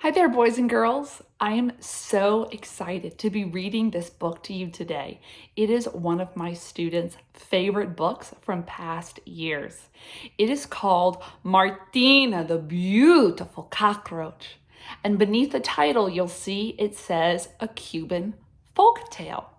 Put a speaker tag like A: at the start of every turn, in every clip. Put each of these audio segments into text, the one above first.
A: Hi there, boys and girls. I am so excited to be reading this book to you today. It is one of my students' favorite books from past years. It is called Martina, the Beautiful Cockroach. And beneath the title, you'll see it says A Cuban Folk Tale.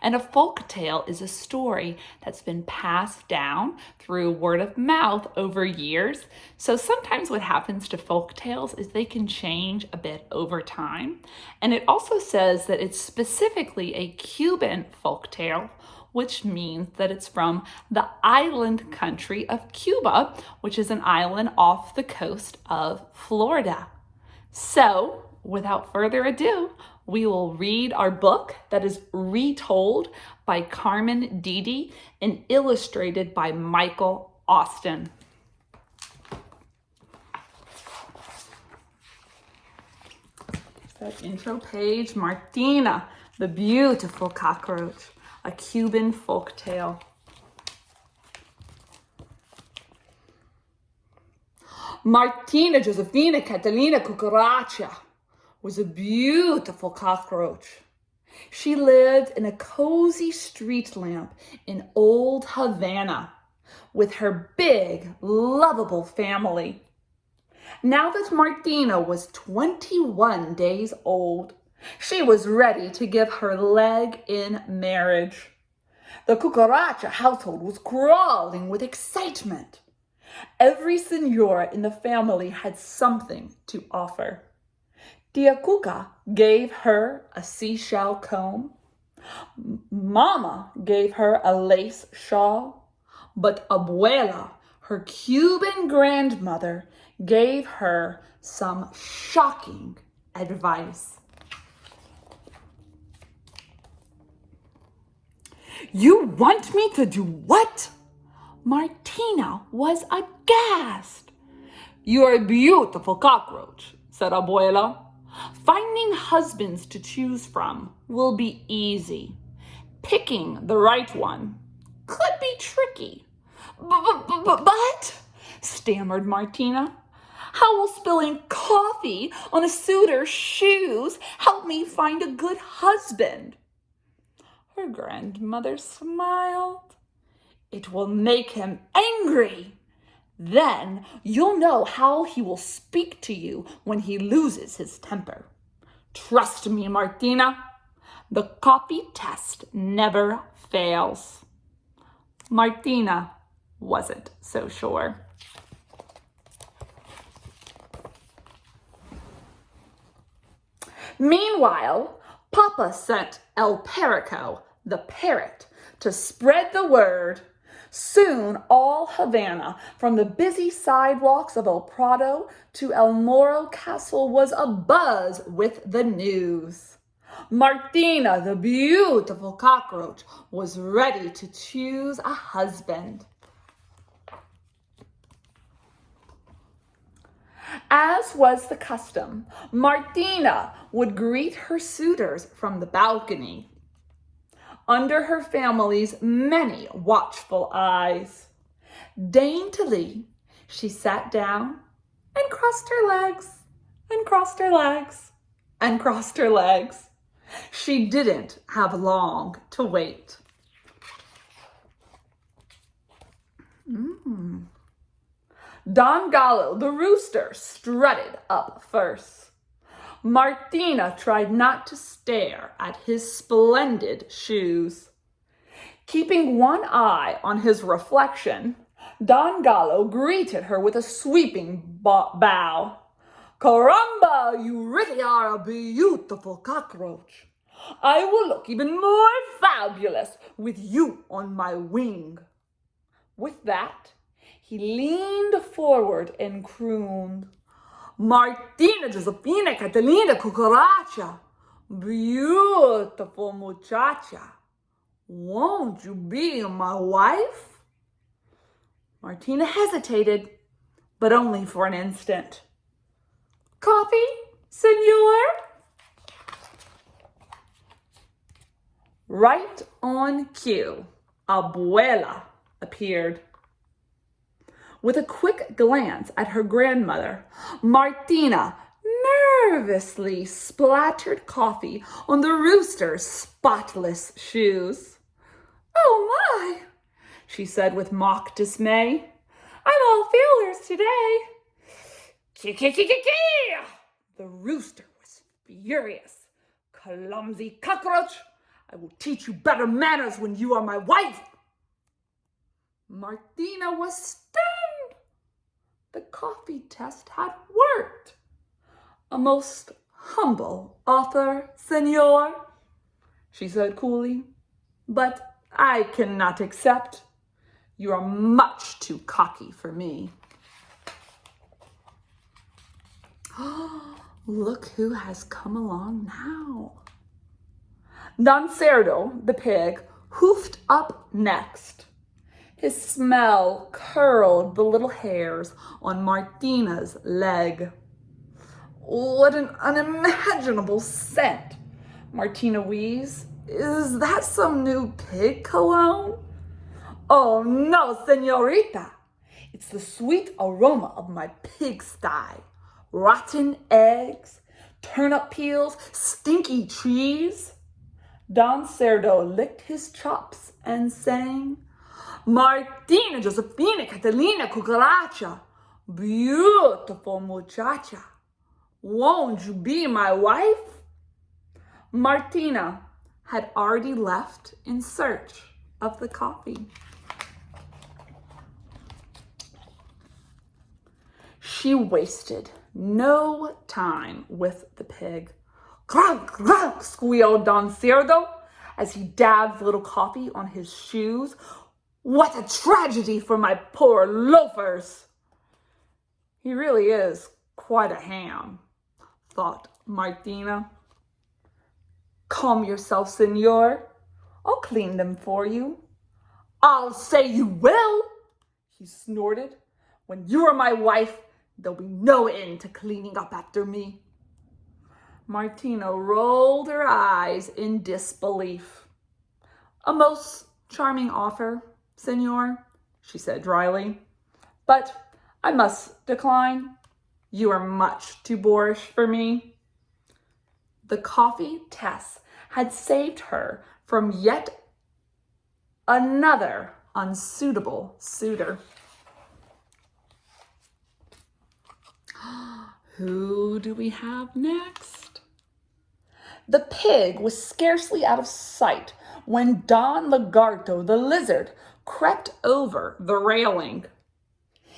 A: And a folk tale is a story that's been passed down through word of mouth over years. So sometimes what happens to folk tales is they can change a bit over time. And it also says that it's specifically a Cuban folk tale, which means that it's from the island country of Cuba, which is an island off the coast of Florida. So, without further ado, we will read our book that is retold by Carmen Didi and illustrated by Michael Austin. That intro page, Martina, the Beautiful Cockroach, a Cuban folk tale. Martina Josefina Catalina Cucaracha was a beautiful cockroach. She lived in a cozy street lamp in old Havana with her big, lovable family. Now that Martina was 21 days old, she was ready to give her leg in marriage. The Cucaracha household was crawling with excitement. Every señora in the family had something to offer. Tia Cuca gave her a seashell comb. Mama gave her a lace shawl. But Abuela, her Cuban grandmother, gave her some shocking advice. "You want me to do what?" Martina was aghast. "You're a beautiful cockroach," said Abuela. "Finding husbands to choose from will be easy. Picking the right one could be tricky." But, stammered Martina, "how will spilling coffee on a suitor's shoes help me find a good husband?" Her grandmother smiled. "It will make him angry. Then you'll know how he will speak to you when he loses his temper. Trust me, Martina, the copy test never fails." Martina wasn't so sure. Meanwhile, Papa sent El Perico, the parrot, to spread the word. Soon all Havana, from the busy sidewalks of El Prado to El Moro Castle, was abuzz with the news. Martina, the beautiful cockroach, was ready to choose a husband. As was the custom, Martina would greet her suitors from the balcony, under her family's many watchful eyes. Daintily, she sat down and crossed her legs, and crossed her legs, and crossed her legs. She didn't have long to wait. Don Gallo, the rooster, strutted up first. Martina tried not to stare at his splendid shoes. Keeping one eye on his reflection, Don Gallo greeted her with a sweeping bow. "Caramba, you really are a beautiful cockroach. I will look even more fabulous with you on my wing." With that, he leaned forward and crooned, "Martina Josefina Catalina Cucaracha, beautiful muchacha, won't you be my wife?" Martina hesitated, but only for an instant. "Coffee, senor?" Right on cue, Abuela appeared. With a quick glance at her grandmother, Martina nervously splattered coffee on the rooster's spotless shoes. "Oh my," she said with mock dismay. "I'm all feelers today." "Kee-kee-kee-kee-kee!" The rooster was furious. "Clumsy cockroach! I will teach you better manners when you are my wife." Martina was stunned. The coffee test had worked. "A most humble offer, senor," she said coolly, "but I cannot accept. You are much too cocky for me." Look who has come along now. Don Cerdo, the pig, hoofed up next. His smell curled the little hairs on Martina's leg. "What an unimaginable scent," Martina wheezed. "Is that some new pig cologne?" "Oh no, señorita. It's the sweet aroma of my pigsty. Rotten eggs, turnip peels, stinky cheese." Don Cerdo licked his chops and sang, "Martina Josefina Catalina Cucaracha, beautiful muchacha. Won't you be my wife?" Martina had already left in search of the coffee. She wasted no time with the pig. "Grunk, grunk," squealed Don Cerdo as he dabbed the little coffee on his shoes. "What a tragedy for my poor loafers." "He really is quite a ham," thought Martina. "Calm yourself, senor. I'll clean them for you." "I'll say you will," he snorted. "When you are my wife, there'll be no end to cleaning up after me." Martina rolled her eyes in disbelief. "A most charming offer, senor," she said dryly, "but I must decline. You are much too boorish for me." The coffee test had saved her from yet another unsuitable suitor. Who do we have next? The pig was scarcely out of sight when Don Lagarto, the lizard, crept over the railing.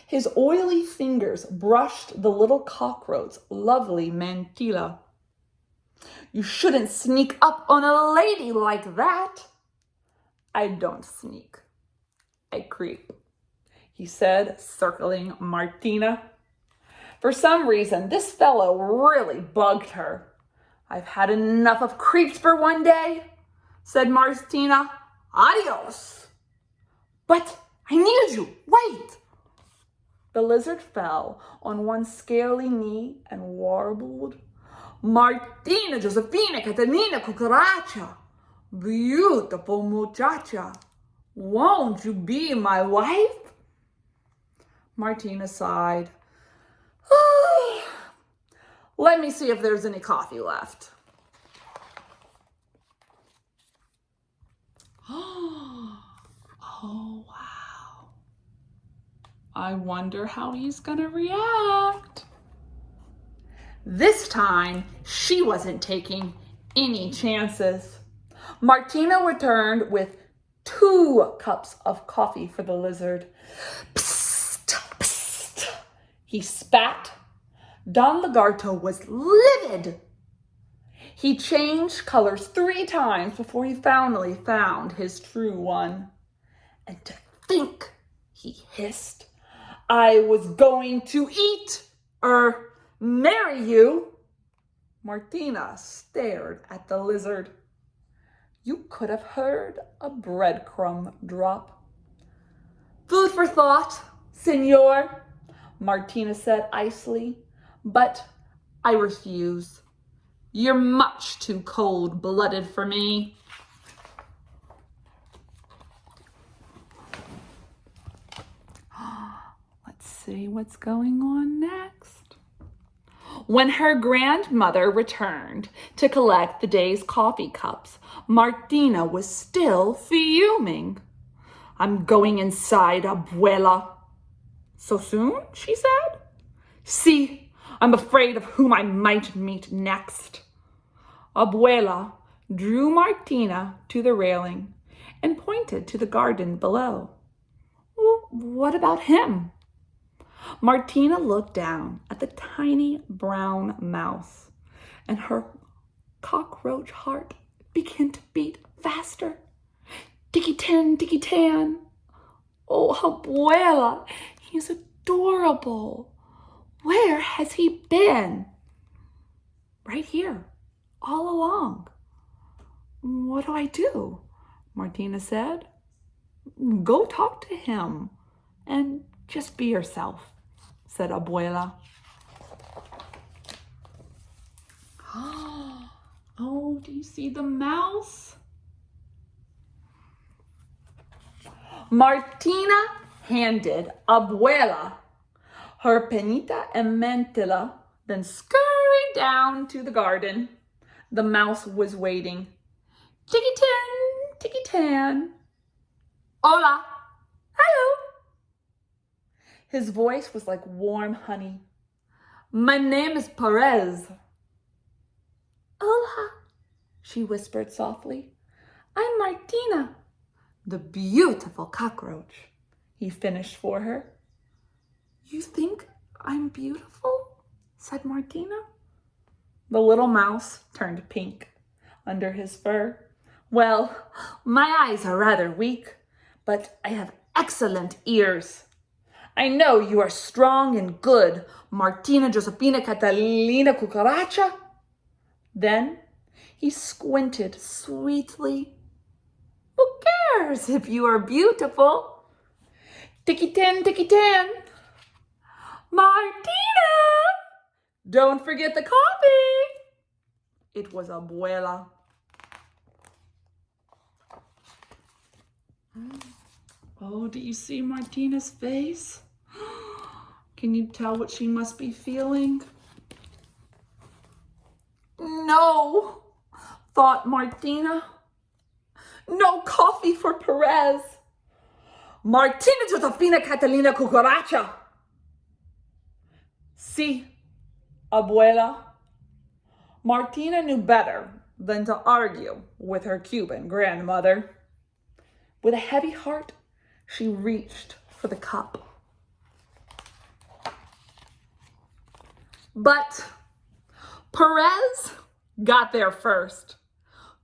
A: His oily fingers brushed the little cockroach's lovely mantilla. "You shouldn't sneak up on a lady like that." "I don't sneak. I creep," he said, circling Martina. For some reason, this fellow really bugged her. "I've had enough of creeps for one day," said Martina. "Adios." "But I need you. Wait." The lizard fell on one scaly knee and warbled, "Martina Josefina Catalina Cucaracha, beautiful muchacha. Won't you be my wife?" Martina sighed. "Let me see if there's any coffee left." Oh, wow. I wonder how he's gonna react. This time, she wasn't taking any chances. Martina returned with 2 cups of coffee for the lizard. "Psst, psst," he spat. Don Lagarto was livid. He changed colors 3 times before he finally found his true one. "And to think," he hissed, "I was going to marry you." Martina stared at the lizard. You could have heard a breadcrumb drop. "Food for thought, senor," Martina said icily, "but I refuse. You're much too cold-blooded for me." Let's see what's going on next. When her grandmother returned to collect the day's coffee cups, Martina was still fuming. "I'm going inside, abuela." "So soon?" she said. "See, I'm afraid of whom I might meet next." Abuela drew Martina to the railing and pointed to the garden below. "Well, what about him?" Martina looked down at the tiny brown mouse, and her cockroach heart began to beat faster. "Ticky-tan, ticky-tan. Oh, abuela, he's adorable. Where has he been?" "Right here, all along." "What do I do?" Martina said. "Go talk to him and just be yourself," said abuela. Oh, do you see the mouse? Martina handed abuela her penita and mantilla, then scurried down to the garden. The mouse was waiting. "Ticky-tan, ticky-tan. Hola. Hello." His voice was like warm honey. "My name is Perez." "Hola," she whispered softly. "I'm Martina, the beautiful cockroach," he finished for her. "You think I'm beautiful?" said Martina. The little mouse turned pink under his fur. "Well, my eyes are rather weak, but I have excellent ears. I know you are strong and good, Martina Josefina Catalina Cucaracha." Then he squinted sweetly. "Who cares if you are beautiful? Ticky-tan, ticky-tan. Martina, don't forget the coffee." It was abuela. Oh, do you see Martina's face? Can you tell what she must be feeling? "No," thought Martina. "No coffee for Perez. Martina Josefina Catalina Cucaracha." "See, abuela." Martina knew better than to argue with her Cuban grandmother. With a heavy heart, she reached for the cup. But Perez got there first.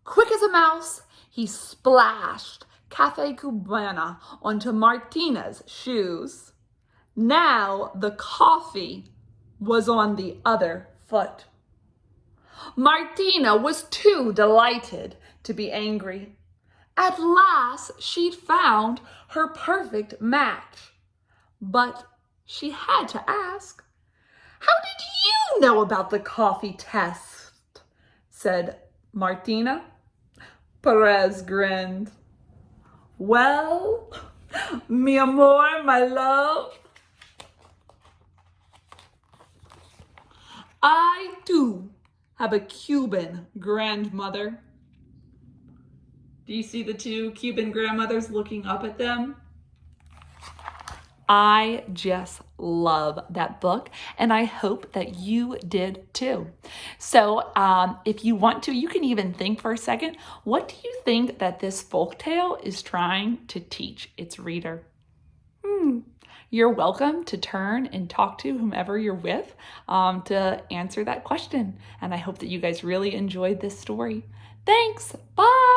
A: Quick as a mouse, he splashed Cafe Cubana onto Martina's shoes. Now the coffee was on the other foot. Martina was too delighted to be angry. At last, she'd found her perfect match. But she had to ask, "How did you know about the coffee test?" said Martina. Perez grinned. "Well, mi amor, my love, I too have a Cuban grandmother." Do you see the two Cuban grandmothers looking up at them? I just love that book, and I hope that you did too. So if you want to, you can even think for a second, what do you think that this folk tale is trying to teach its reader? You're welcome to turn and talk to whomever you're with to answer that question. And I hope that you guys really enjoyed this story. Thanks. Bye.